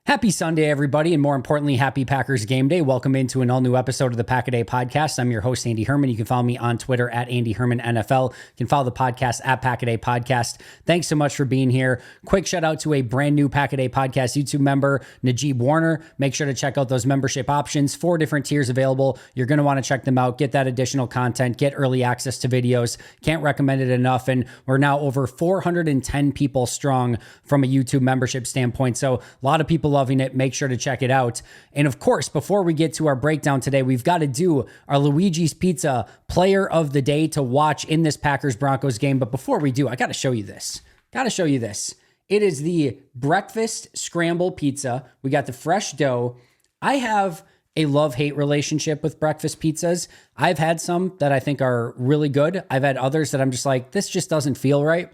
Happy Sunday, everybody, and more importantly, happy Packers game day. Welcome into an all-new episode of the Pack-A-Day podcast. I'm your host, Andy Herman. You can follow me on Twitter at Andy Herman NFL. You can follow the podcast at Pack-A-Day Podcast. Thanks so much for being here. Quick shout out to a brand new Pack-A-Day Podcast YouTube member, Najib Warner. Make sure to check out those membership options. 4 different tiers available. You're going to want to check them out. Get that additional content. Get early access to videos. Can't recommend it enough. And we're now over 410 people strong from a YouTube membership standpoint. So a lot of people loving it. Make sure to check it out. And of course, before we get to our breakdown today, we've got to do our Luige's Pizza player of the day to watch in this Packers-Broncos game. But before we do, I got to show you this. It is the breakfast scramble pizza. We got the fresh dough. I have a love-hate relationship with breakfast pizzas. I've had some that I think are really good. I've had others that I'm just like, this just doesn't feel right.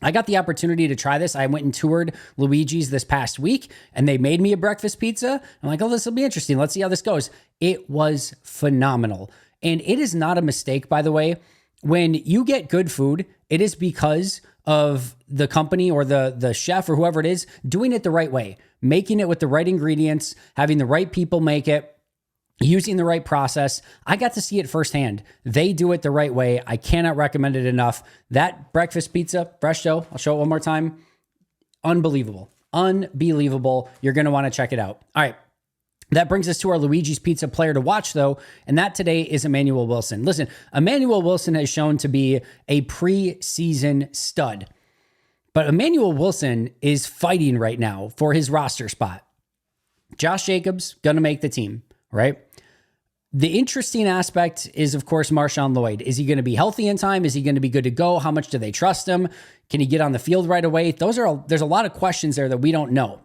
I got the opportunity to try this. I went and toured Luige's this past week, and they made me a breakfast pizza. I'm like, oh, this will be interesting. Let's see how this goes. It was phenomenal. And it is not a mistake, by the way. When you get good food, it is because of the company or the chef or whoever it is doing it the right way, making it with the right ingredients, having the right people make it, using the right process. I got to see it firsthand. They do it the right way. I cannot recommend it enough. That breakfast pizza, fresh dough, I'll show it one more time. Unbelievable. You're going to want to check it out. All right. That brings us to our Luige's Pizza player to watch, though, and that today is Emmanuel Wilson. Listen, Emmanuel Wilson has shown to be a preseason stud, but Emmanuel Wilson is fighting right now for his roster spot. Josh Jacobs, going to make the team, right? The interesting aspect is, of course, Marshawn Lloyd. Is he going to be healthy in time? Is he going to be good to go? How much do they trust him? Can he get on the field right away? There's a lot of questions there that we don't know.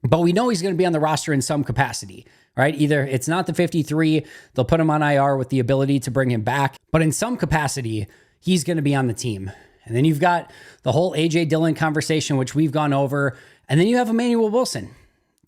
But we know he's going to be on the roster in some capacity, right? Either it's not the 53, they'll put him on IR with the ability to bring him back, but in some capacity, he's going to be on the team. And then you've got the whole A.J. Dillon conversation, which we've gone over. And then you have Emmanuel Wilson.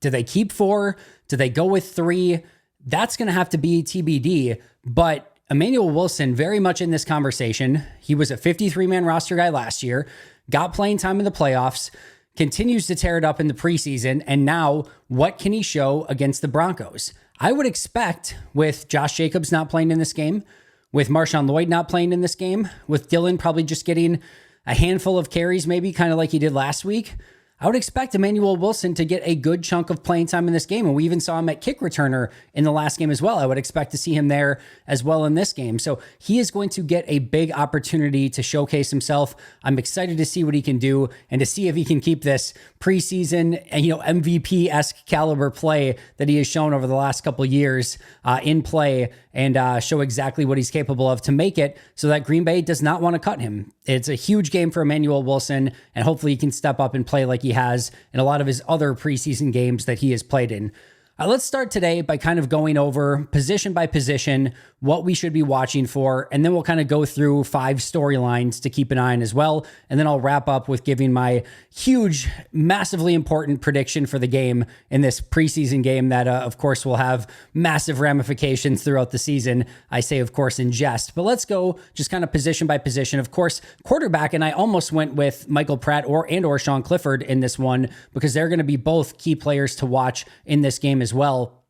Do they keep 4? Do they go with 3? That's going to have to be TBD. But Emmanuel Wilson, very much in this conversation. He was a 53-man roster guy last year, got playing time in the playoffs, continues to tear it up in the preseason. And now, what can he show against the Broncos? I would expect, with Josh Jacobs not playing in this game, with Marshawn Lloyd not playing in this game, with Dillon probably just getting a handful of carries, maybe kind of like he did last week, I would expect Emmanuel Wilson to get a good chunk of playing time in this game. And we even saw him at kick returner in the last game as well. I would expect to see him there as well in this game. So he is going to get a big opportunity to showcase himself. I'm excited to see what he can do and to see if he can keep this preseason, MVP-esque caliber play that he has shown over the last couple of years in play and show exactly what he's capable of to make it so that Green Bay does not want to cut him. It's a huge game for Emmanuel Wilson, and hopefully he can step up and play like he has in a lot of his other preseason games that he has played in. Let's start today by kind of going over position by position what we should be watching for, and then we'll kind of go through 5 storylines to keep an eye on as well, and then I'll wrap up with giving my huge, massively important prediction for the game in this preseason game that, of course, will have massive ramifications throughout the season. I say, of course, in jest, but let's go just kind of position by position. Of course, quarterback, and I almost went with Michael Pratt or Sean Clifford in this one because they're going to be both key players to watch in this game as well.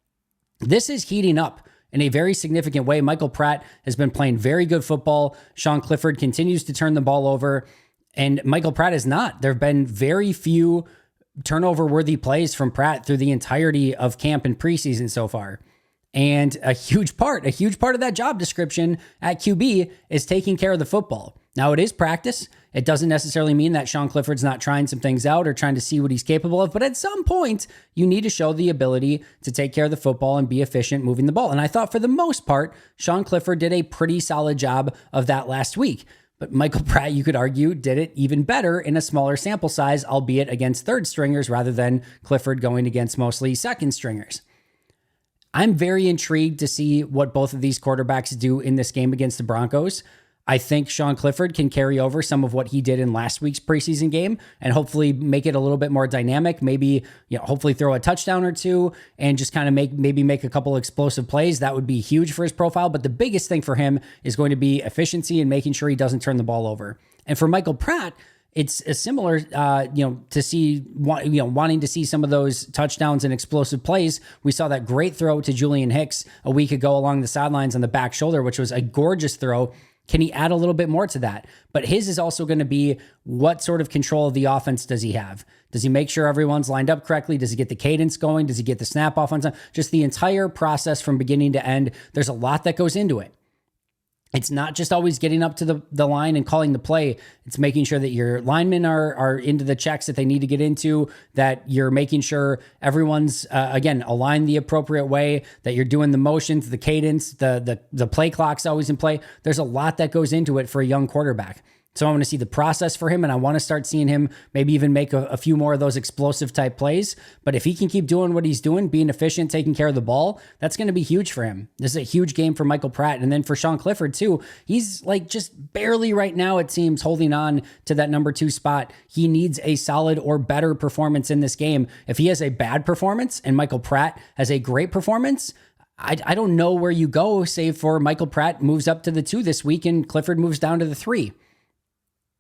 This is heating up in a very significant way. Michael Pratt has been playing very good football. Sean Clifford continues to turn the ball over, and Michael Pratt is not. There have been very few turnover-worthy plays from Pratt through the entirety of camp and preseason so far. And a huge part of that job description at QB is taking care of the football. Now, it is practice. It doesn't necessarily mean that Sean Clifford's not trying some things out or trying to see what he's capable of, but at some point, you need to show the ability to take care of the football and be efficient moving the ball. And I thought for the most part, Sean Clifford did a pretty solid job of that last week. But Michael Pratt, you could argue, did it even better in a smaller sample size, albeit against third stringers rather than Clifford going against mostly second stringers. I'm very intrigued to see what both of these quarterbacks do in this game against the Broncos. I think Sean Clifford can carry over some of what he did in last week's preseason game and hopefully make it a little bit more dynamic. Maybe, hopefully throw a touchdown or two and just kind of make a couple explosive plays. That would be huge for his profile. But the biggest thing for him is going to be efficiency and making sure he doesn't turn the ball over. And for Michael Pratt, it's a similar, to see, wanting to see some of those touchdowns and explosive plays. We saw that great throw to Julian Hicks a week ago along the sidelines on the back shoulder, which was a gorgeous throw. Can he add a little bit more to that? But his is also going to be, what sort of control of the offense does he have? Does he make sure everyone's lined up correctly? Does he get the cadence going? Does he get the snap off on time? Just the entire process from beginning to end. There's a lot that goes into it. It's not just always getting up to the line and calling the play. It's making sure that your linemen are into the checks that they need to get into, that you're making sure everyone's, again, aligned the appropriate way, that you're doing the motions, the cadence, the play clock's always in play. There's a lot that goes into it for a young quarterback. So I want to see the process for him, and I want to start seeing him maybe even make a few more of those explosive type plays. But if he can keep doing what he's doing, being efficient, taking care of the ball, that's going to be huge for him. This is a huge game for Michael Pratt. And then for Sean Clifford too, he's like just barely right now, it seems, holding on to that number 2 spot. He needs a solid or better performance in this game. If he has a bad performance and Michael Pratt has a great performance, I don't know where you go, save for Michael Pratt moves up to the 2 this week and Clifford moves down to the 3.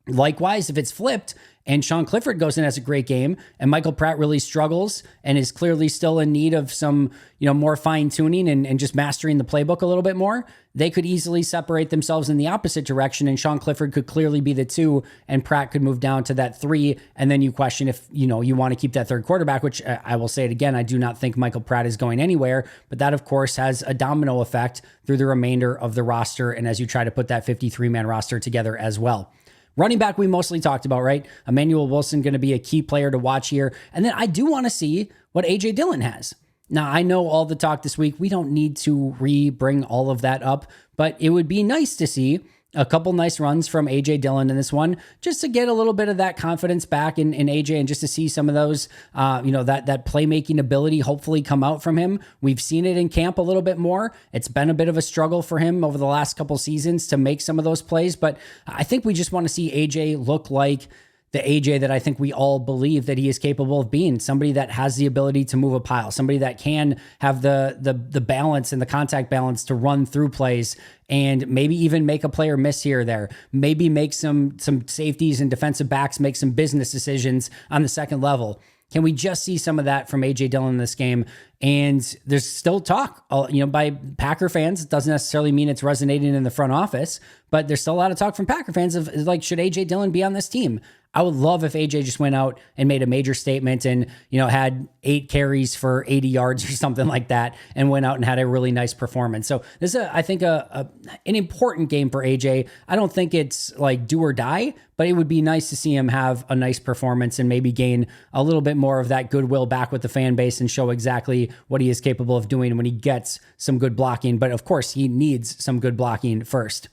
Likewise, if it's flipped and Sean Clifford goes in as a great game and Michael Pratt really struggles and is clearly still in need of some, more fine tuning and just mastering the playbook a little bit more, they could easily separate themselves in the opposite direction. And Sean Clifford could clearly be the 2 and Pratt could move down to that 3. And then you question if, you want to keep that third quarterback, which I will say it again, I do not think Michael Pratt is going anywhere, but that of course has a domino effect through the remainder of the roster. And as you try to put that 53-man roster together as well. Running back, we mostly talked about, right? Emmanuel Wilson going to be a key player to watch here. And then I do want to see what A.J. Dillon has. Now, I know all the talk this week, we don't need to bring all of that up, but it would be nice to see a couple nice runs from A.J. Dillon in this one, just to get a little bit of that confidence back in A.J. and just to see some of those, that playmaking ability hopefully come out from him. We've seen it in camp a little bit more. It's been a bit of a struggle for him over the last couple seasons to make some of those plays, but I think we just want to see A.J. look like the AJ that I think we all believe that he is capable of being, somebody that has the ability to move a pile, somebody that can have the balance and the contact balance to run through plays and maybe even make a player miss here or there, maybe make some safeties and defensive backs make some business decisions on the second level. Can we just see some of that from A.J. Dillon in this game? And there's still talk, by Packer fans. It doesn't necessarily mean it's resonating in the front office, but there's still a lot of talk from Packer fans of like, should A.J. Dillon be on this team? I would love if AJ just went out and made a major statement and, had 8 carries for 80 yards or something like that and went out and had a really nice performance. So this is, I think, an important game for AJ. I don't think it's like do or die, but it would be nice to see him have a nice performance and maybe gain a little bit more of that goodwill back with the fan base and show exactly what he is capable of doing when he gets some good blocking. But of course, he needs some good blocking first.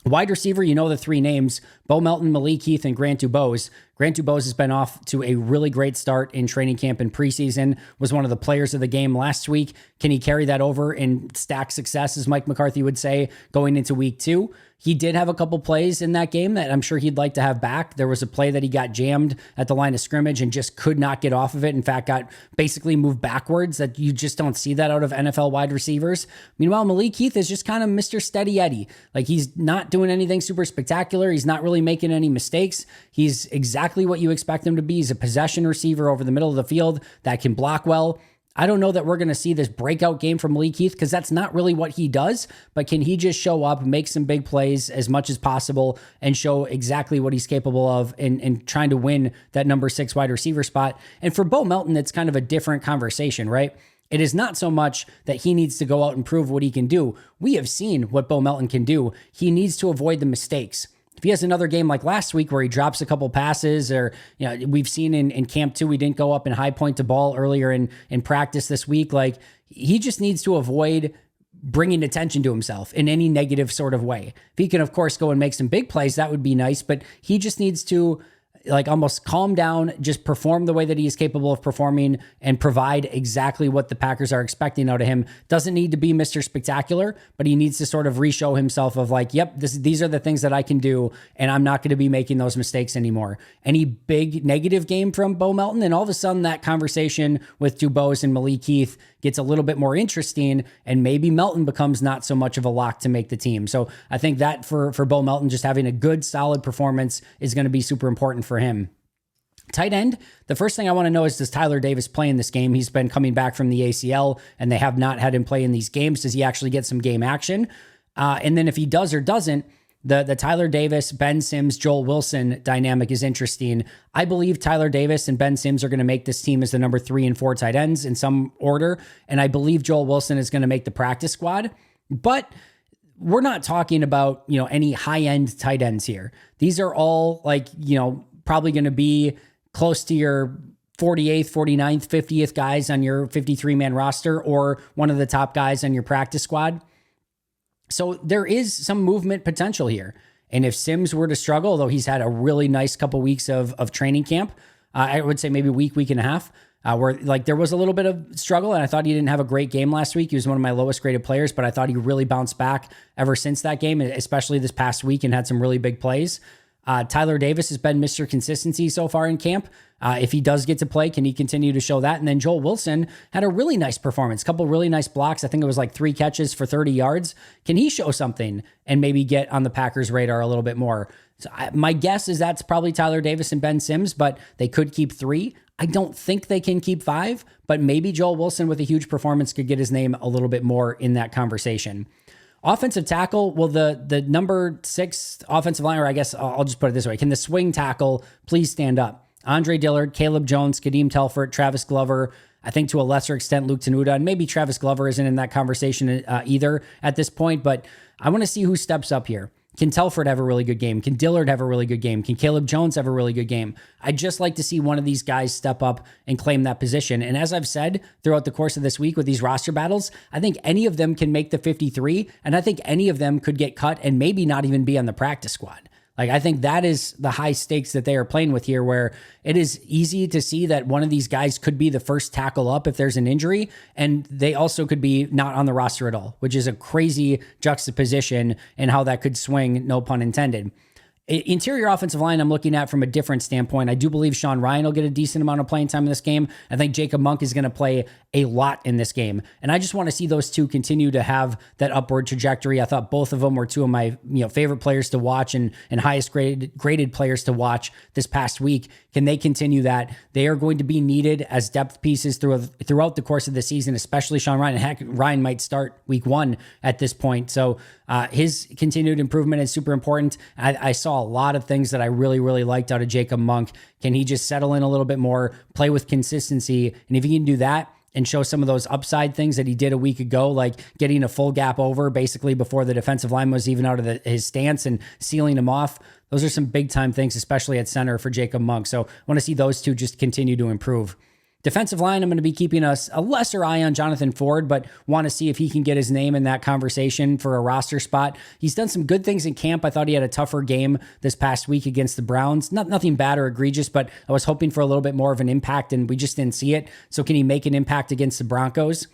Wide receiver, the 3 names, Bo Melton, Malik Heath, and Grant Dubose. Grant Dubose has been off to a really great start in training camp and preseason, was one of the players of the game last week. Can he carry that over and stack success, as Mike McCarthy would say, going into week 2? He did have a couple plays in that game that I'm sure he'd like to have back. There was a play that he got jammed at the line of scrimmage and just could not get off of it. In fact, got basically moved backwards, that you just don't see that out of NFL wide receivers. Meanwhile, Malik Heath is just kind of Mr. Steady Eddie. Like, he's not doing anything super spectacular. He's not really making any mistakes. He's exactly what you expect him to be. He's a possession receiver over the middle of the field that can block well. I don't know that we're going to see this breakout game from Malik Heath because that's not really what he does, but can he just show up, make some big plays as much as possible and show exactly what he's capable of in trying to win that number 6 wide receiver spot? And for Bo Melton, it's kind of a different conversation, right? It is not so much that he needs to go out and prove what he can do. We have seen what Bo Melton can do. He needs to avoid the mistakes. If he has another game like last week where he drops a couple passes, or we've seen in camp too, he didn't go up and high point the ball earlier in practice this week. Like, he just needs to avoid bringing attention to himself in any negative sort of way. If he can, of course, go and make some big plays, that would be nice, but he just needs to almost calm down, just perform the way that he is capable of performing and provide exactly what the Packers are expecting out of him. Doesn't need to be Mr. Spectacular, but he needs to sort of re-show himself of these are the things that I can do, and I'm not going to be making those mistakes anymore. Any big negative game from Bo Melton, and all of a sudden that conversation with Dubose and Malik Heath gets a little bit more interesting, and maybe Melton becomes not so much of a lock to make the team. So I think that for Bo Melton, just having a good, solid performance is going to be super important for him. Tight end, the first thing I want to know is, does Tyler Davis play in this game? He's been coming back from the ACL, and they have not had him play in these games. Does he actually get some game action? And then if he does or doesn't, the Tyler Davis, Ben Sims, Joel Wilson dynamic is interesting. I believe Tyler Davis and Ben Sims are going to make this team as the number 3 and 4 tight ends in some order, and I believe Joel Wilson is going to make the practice squad. But we're not talking about, any high-end tight ends here. These are all probably going to be close to your 48th, 49th, 50th guys on your 53-man roster, or one of the top guys on your practice squad. So there is some movement potential here. And if Sims were to struggle, though he's had a really nice couple weeks of training camp, I would say maybe week and a half, where there was a little bit of struggle, and I thought he didn't have a great game last week. He was one of my lowest graded players, but I thought he really bounced back ever since that game, especially this past week, and had some really big plays. Tyler Davis has been Mr. Consistency so far in camp. If he does get to play, can he continue to show that? And then Joel Wilson had a really nice performance, couple really nice blocks. I think it was 3 catches for 30 yards. Can he show something and maybe get on the Packers' radar a little bit more? So my guess is that's probably Tyler Davis and Ben Sims, but they could keep 3. I don't think they can keep 5, but maybe Joel Wilson with a huge performance could get his name a little bit more in that conversation. Offensive tackle, well, the number 6 offensive line, or I guess I'll just put it this way. Can the swing tackle please stand up? Andre Dillard, Caleb Jones, Kadeem Telfort, Travis Glover, I think to a lesser extent Luke Tenuta, and maybe Travis Glover isn't in that conversation either at this point, but I want to see who steps up here. Can Telford have a really good game? Can Dillard have a really good game? Can Caleb Jones have a really good game? I'd just like to see one of these guys step up and claim that position. And as I've said throughout the course of this week with these roster battles, I think any of them can make the 53, and I think any of them could get cut and maybe not even be on the practice squad. I think that is the high stakes that they are playing with here, where it is easy to see that one of these guys could be the first tackle up if there's an injury, and they also could be not on the roster at all, which is a crazy juxtaposition and how that could swing, no pun intended. Interior offensive line, I'm looking at from a different standpoint. I do believe Sean Ryan will get a decent amount of playing time in this game. I think Jacob Monk is going to play a lot in this game. And I just want to see those two continue to have that upward trajectory. I thought both of them were two of my favorite players to watch and highest graded players to watch this past week. Can they continue that? They are going to be needed as depth pieces throughout the course of the season, especially Sean Ryan. Heck, Ryan might start week 1 at this point. So his continued improvement is super important. I saw a lot of things that I really, really liked out of Jacob Monk. Can he just settle in a little bit more, play with consistency? And if he can do that and show some of those upside things that he did a week ago, like getting a full gap over basically before the defensive line was even out of his stance and sealing him off, those are some big time things, especially at center for Jacob Monk. So I want to see those two just continue to improve. Defensive line, I'm going to be keeping a lesser eye on Jonathan Ford, but want to see if he can get his name in that conversation for a roster spot. He's done some good things in camp. I thought he had a tougher game this past week against the Browns. Nothing bad or egregious, but I was hoping for a little bit more of an impact, and we just didn't see it. So can he make an impact against the Broncos?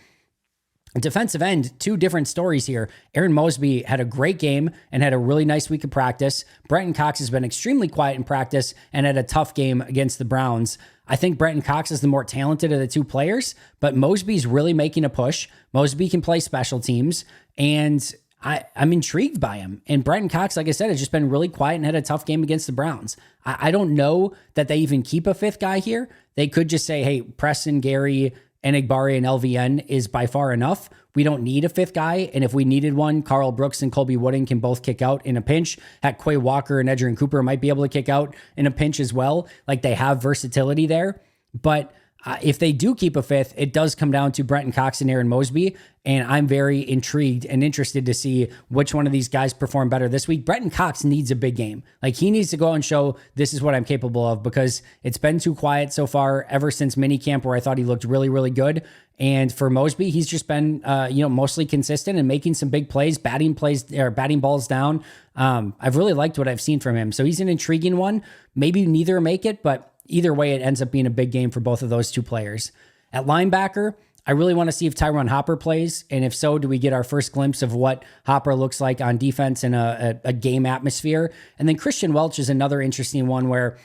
Defensive end, 2 different stories here. Aaron Mosby had a great game and had a really nice week of practice. Brenton Cox has been extremely quiet in practice and had a tough game against the Browns. I think Brenton Cox is the more talented of the 2 players, but Mosby's really making a push. Mosby can play special teams, and I'm intrigued by him. And Brenton Cox, like I said, has just been really quiet and had a tough game against the Browns. I don't know that they even keep a 5th guy here. They could just say, hey, Preston, Gary, Enigbari, and LVN is by far enough. We don't need a 5th guy. And if we needed one, Carl Brooks and Colby Wooden can both kick out in a pinch. Heck, Quay Walker and Edgerrin Cooper might be able to kick out in a pinch as well. They have versatility there. But if they do keep a 5th, it does come down to Brenton Cox and Aaron Mosby. And I'm very intrigued and interested to see which one of these guys perform better this week. Brenton Cox needs a big game. He needs to go out and show this is what I'm capable of, because it's been too quiet so far ever since minicamp, where I thought he looked really, really good. And for Mosby, he's just been, mostly consistent and making some big plays, batting balls down. I've really liked what I've seen from him. So he's an intriguing one. Maybe neither make it, but either way, it ends up being a big game for both of those 2 players. At linebacker, I really want to see if Tyron Hopper plays, and if so, do we get our first glimpse of what Hopper looks like on defense in a game atmosphere? And then Christian Welch is another interesting one, where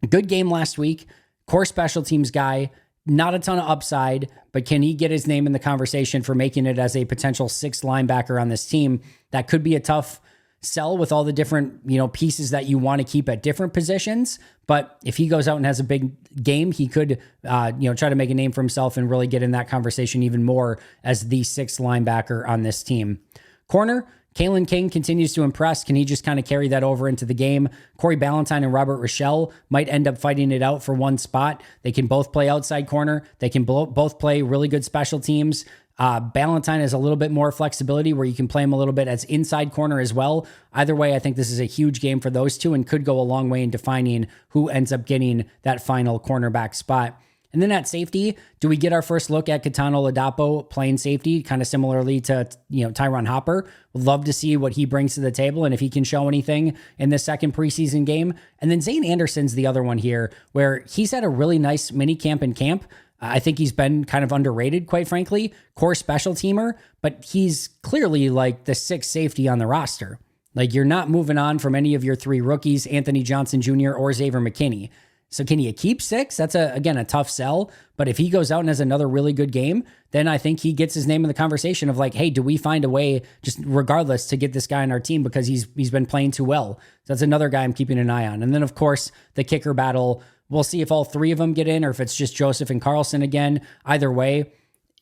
good game last week, core special teams guy, Not a ton of upside, but can he get his name in the conversation for making it as a potential sixth linebacker on this team? That could be a tough sell with all the different, pieces that you want to keep at different positions. But if he goes out and has a big game, he could, try to make a name for himself and really get in that conversation even more as the sixth linebacker on this team. Corner, Kalen King continues to impress. Can he just kind of carry that over into the game? Corey Ballantyne and Robert Rochelle might end up fighting it out for one spot. They can both play outside corner. They can both play really good special teams. Ballantyne has a little bit more flexibility where you can play him a little bit as inside corner as well. Either way, I think this is a huge game for those two and could go a long way in defining who ends up getting that final cornerback spot. And then at safety, do we get our first look at Kitano Ladapo playing safety, kind of similarly to Tyron Hopper? Would love to see what he brings to the table and if he can show anything in the second preseason game. And then Zane Anderson's the other one here, where he's had a really nice mini camp in camp. I think he's been kind of underrated, quite frankly, core special teamer, but he's clearly like the sixth safety on the roster. Like, you're not moving on from any of your three rookies, Anthony Johnson Jr. or Xavier McKinney. So can you keep six? That's a tough sell. But if he goes out and has another really good game, then I think he gets his name in the conversation of like, hey, do we find a way, just regardless, to get this guy on our team because he's been playing too well? So that's another guy I'm keeping an eye on. And then, of course, the kicker battle. We'll see if all three of them get in or if it's just Joseph and Carlson again. Either way,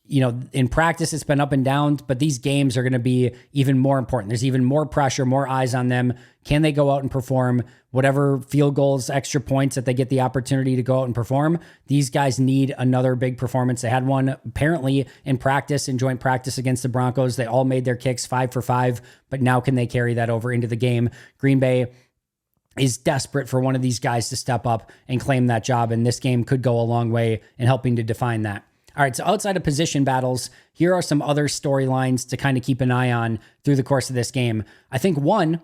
in practice, it's been up and down, but these games are going to be even more important. There's even more pressure, more eyes on them. Can they go out and perform whatever field goals, extra points that they get the opportunity to go out and perform? These guys need another big performance. They had one apparently in practice, in joint practice against the Broncos. They all made their kicks 5 for 5, but now can they carry that over into the game? Green Bay is desperate for one of these guys to step up and claim that job, and this game could go a long way in helping to define that. All right, so outside of position battles, here are some other storylines to kind of keep an eye on through the course of this game. I think one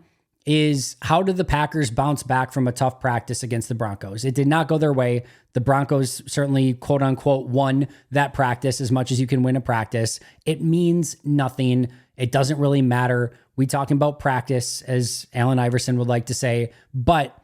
is, how do the Packers bounce back from a tough practice against the Broncos? It did not go their way. The Broncos certainly, quote unquote, won that practice as much as you can win a practice. It means nothing. It doesn't really matter. We talking about practice, as Allen Iverson would like to say, but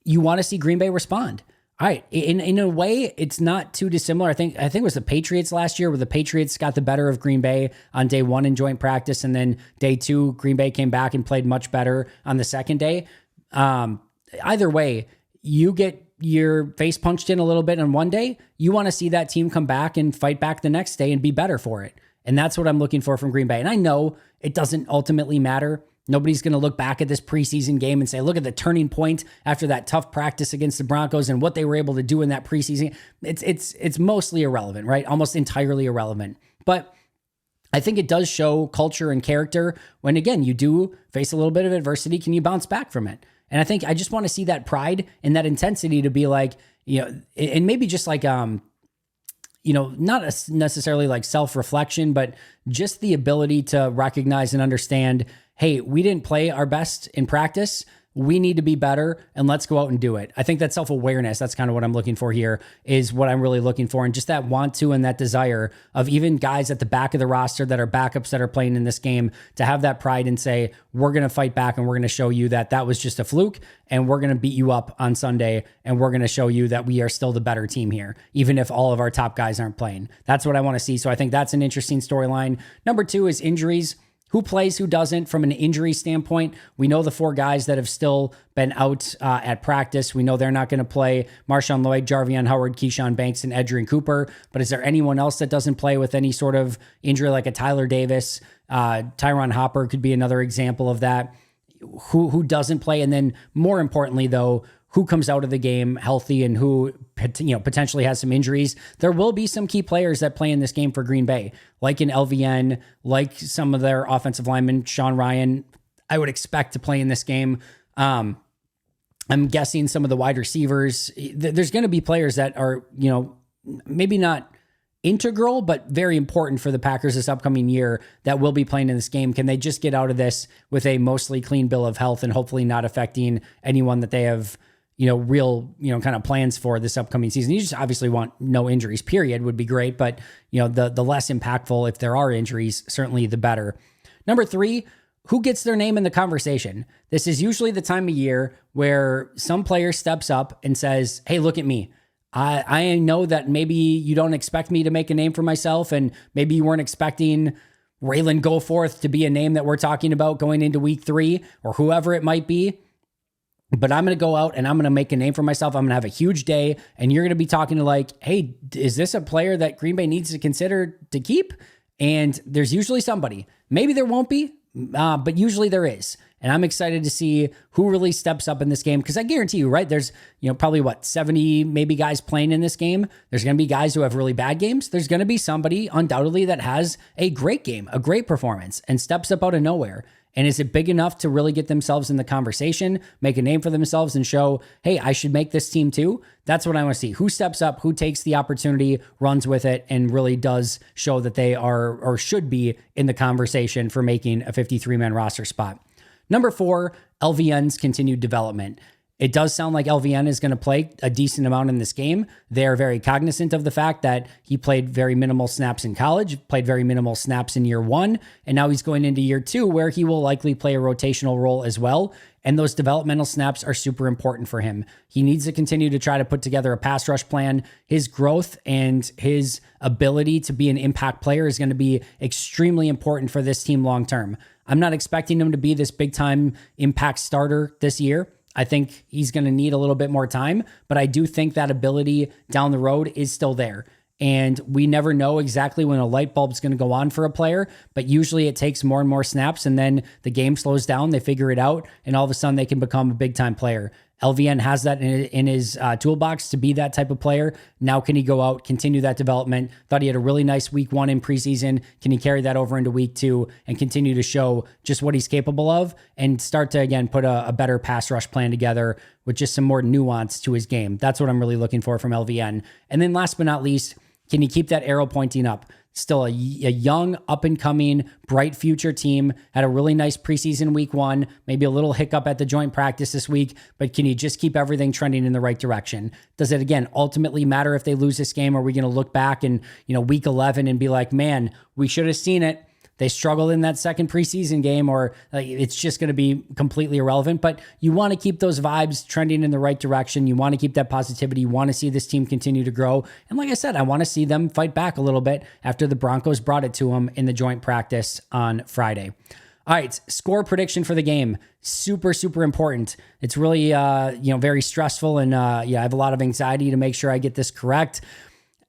you want to see Green Bay respond. All right, in a way, it's not too dissimilar. I think it was the Patriots last year where the Patriots got the better of Green Bay on day one in joint practice, and then day two, Green Bay came back and played much better on the second day. Either way, you get your face punched in a little bit on one day. You want to see that team come back and fight back the next day and be better for it. And that's what I'm looking for from Green Bay. And I know it doesn't ultimately matter. Nobody's going to look back at this preseason game and say, look at the turning point after that tough practice against the Broncos and what they were able to do in that preseason. It's mostly irrelevant, right? Almost entirely irrelevant. But I think it does show culture and character when, again, you do face a little bit of adversity. Can you bounce back from it? And I just want to see that pride and that intensity to be like, and maybe just like, not necessarily like self-reflection, but just the ability to recognize and understand, hey, we didn't play our best in practice. We need to be better, and let's go out and do it. I think that self-awareness, that's kind of what I'm looking for here, is what I'm really looking for. And just that want to and that desire of even guys at the back of the roster that are backups that are playing in this game to have that pride and say, we're going to fight back and we're going to show you that was just a fluke, and we're going to beat you up on Sunday, and we're going to show you that we are still the better team here, even if all of our top guys aren't playing. That's what I want to see. So I think that's an interesting storyline. Number two is injuries. Who plays, who doesn't from an injury standpoint? We know the four guys that have still been out at practice. We know they're not going to play: Marshawn Lloyd, Jarvion Howard, Keyshawn Banks, and Adrian Cooper. But is there anyone else that doesn't play with any sort of injury, like a Tyler Davis? Tyron Hopper could be another example of that. Who doesn't play? And then more importantly, though, who comes out of the game healthy and who potentially has some injuries? There will be some key players that play in this game for Green Bay, like an LVN, like some of their offensive linemen. Sean Ryan, I would expect to play in this game. I'm guessing some of the wide receivers. There's going to be players that are, maybe not integral, but very important for the Packers this upcoming year that will be playing in this game. Can they just get out of this with a mostly clean bill of health and hopefully not affecting anyone that they have, real, kind of plans for this upcoming season? You just obviously want no injuries, period, would be great. But, the less impactful, if there are injuries, certainly the better. Number three, who gets their name in the conversation? This is usually the time of year where some player steps up and says, hey, look at me. I know that maybe you don't expect me to make a name for myself, and maybe you weren't expecting Raylan Goforth to be a name that we're talking about going into week 3 or whoever it might be. But I'm going to go out and I'm going to make a name for myself. I'm going to have a huge day, and you're going to be talking to like, hey, is this a player that Green Bay needs to consider to keep? And there's usually somebody. Maybe there won't be, but usually there is. And I'm excited to see who really steps up in this game, because I guarantee you, right, there's, probably 70 maybe guys playing in this game. There's going to be guys who have really bad games. There's going to be somebody undoubtedly that has a great game, a great performance, and steps up out of nowhere. And is it big enough to really get themselves in the conversation, make a name for themselves, and show, hey, I should make this team too? That's what I want to see. Who steps up, who takes the opportunity, runs with it, and really does show that they are or should be in the conversation for making a 53-man roster spot. Number 4, LVN's continued development. It does sound like LVN is going to play a decent amount in this game. They're very cognizant of the fact that he played very minimal snaps in college, played very minimal snaps in year 1, and now he's going into year 2 where he will likely play a rotational role as well. And those developmental snaps are super important for him. He needs to continue to try to put together a pass rush plan. His growth and his ability to be an impact player is going to be extremely important for this team long term. I'm not expecting him to be this big time impact starter this year. I think he's going to need a little bit more time, but I do think that ability down the road is still there. And we never know exactly when a light bulb's going to go on for a player, but usually it takes more and more snaps, and then the game slows down, they figure it out, and all of a sudden they can become a big-time player. LVN has that in his toolbox to be that type of player. Now can he go out, continue that development? Thought he had a really nice week 1 in preseason. Can he carry that over into week 2 and continue to show just what he's capable of and start to, again, put a better pass rush plan together with just some more nuance to his game? That's what I'm really looking for from LVN. And then last but not least, can you keep that arrow pointing up? Still a young, up-and-coming, bright future team. Had a really nice preseason week 1, maybe a little hiccup at the joint practice this week, but can you just keep everything trending in the right direction? Does it, again, ultimately matter if they lose this game? Or are we going to look back in week 11 and be like, man, we should have seen it. They struggled in that second preseason game, or it's just going to be completely irrelevant. But you want to keep those vibes trending in the right direction. You want to keep that positivity. You want to see this team continue to grow. And like I said, I want to see them fight back a little bit after the Broncos brought it to them in the joint practice on Friday. All right, score prediction for the game. Super, super important. It's really, very stressful. And I have a lot of anxiety to make sure I get this correct.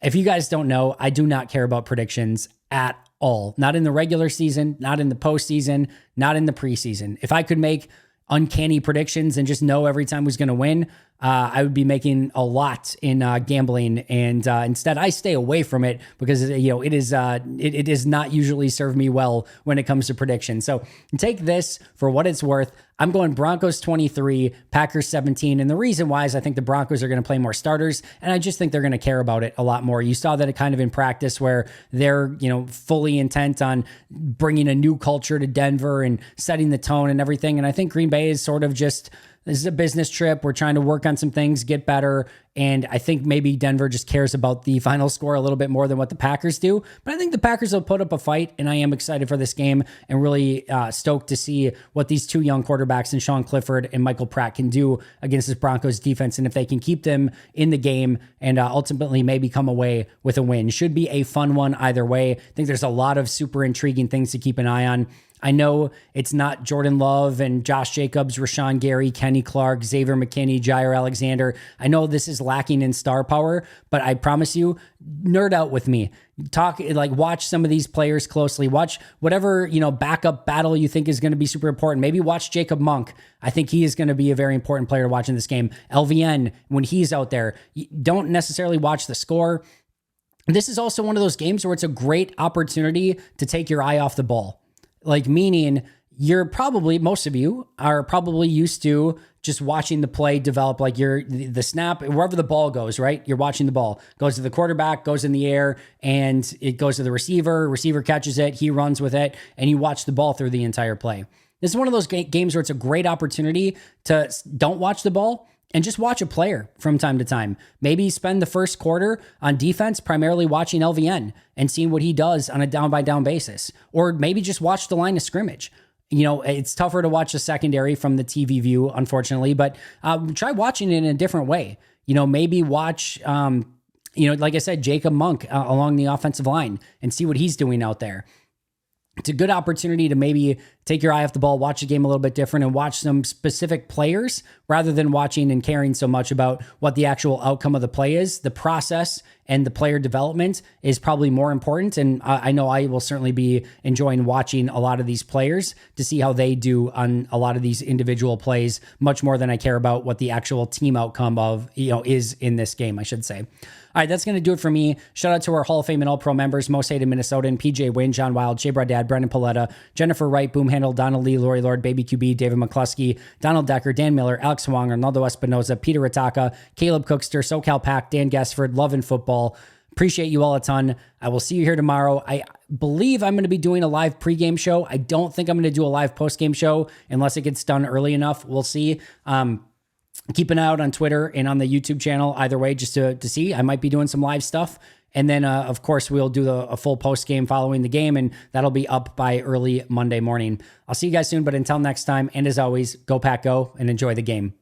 If you guys don't know, I do not care about predictions at all. Not in the regular season, not in the postseason, not in the preseason. If I could make uncanny predictions and just know every time who's going to win, I would be making a lot in gambling. And instead, I stay away from it because it does not usually serve me well when it comes to predictions. So take this for what it's worth. I'm going Broncos 23, Packers 17. And the reason why is I think the Broncos are going to play more starters, and I just think they're going to care about it a lot more. You saw that kind of in practice where they're, fully intent on bringing a new culture to Denver and setting the tone and everything. And I think Green Bay is sort of just, this is a business trip. We're trying to work on some things, get better. And I think maybe Denver just cares about the final score a little bit more than what the Packers do. But I think the Packers will put up a fight, and I am excited for this game and really stoked to see what these two young quarterbacks in Sean Clifford and Michael Pratt can do against this Broncos defense. And if they can keep them in the game and ultimately maybe come away with a win. Should be a fun one either way. I think there's a lot of super intriguing things to keep an eye on. I know it's not Jordan Love and Josh Jacobs, Rashawn Gary, Kenny Clark, Xavier McKinney, Jair Alexander. I know this is lacking in star power, but I promise you, nerd out with me. Watch some of these players closely. Watch whatever, backup battle you think is going to be super important. Maybe watch Jacob Monk. I think he is going to be a very important player to watch in this game. LVN, when he's out there, don't necessarily watch the score. This is also one of those games where it's a great opportunity to take your eye off the ball. Meaning most of you are probably used to just watching the play develop, the snap, wherever the ball goes, right? You're watching the ball. Goes to the quarterback, goes in the air, and it goes to the receiver. Receiver catches it, he runs with it, and you watch the ball through the entire play. This is one of those games where it's a great opportunity to don't watch the ball and just watch a player from time to time. Maybe spend the first quarter on defense primarily watching LVN and seeing what he does on a down-by-down basis. Or maybe just watch the line of scrimmage. It's tougher to watch the secondary from the TV view, unfortunately, but try watching it in a different way. maybe watch, like I said, Jacob Monk along the offensive line and see what he's doing out there. It's a good opportunity to maybe take your eye off the ball, watch the game a little bit different, and watch some specific players rather than watching and caring so much about what the actual outcome of the play is. The process and the player development is probably more important. And I know I will certainly be enjoying watching a lot of these players to see how they do on a lot of these individual plays, much more than I care about what the actual team outcome of, is in this game, I should say. All right, that's going to do it for me. Shout out to our Hall of Fame and All-Pro members, Most Hated Minnesotan, PJ Wynn, John Wild, Jay Bradad, Brendan Paletta, Jennifer Wright, Boom Handle, Donald Lee, Lori Lord, Baby QB, David McCluskey, Donald Decker, Dan Miller, Alex Huang, Arnaldo Espinoza, Peter Ataka, Caleb Cookster, SoCal Pack, Dan Gassford, Love and Football. Appreciate you all a ton. I will see you here tomorrow. I believe I'm going to be doing a live pregame show. I don't think I'm going to do a live postgame show unless it gets done early enough. We'll see. Keep an eye out on Twitter and on the YouTube channel either way, just to see. I might be doing some live stuff. And then, of course, we'll do a full post game following the game, and that'll be up by early Monday morning. I'll see you guys soon, but until next time, and as always, go Pack Go and enjoy the game.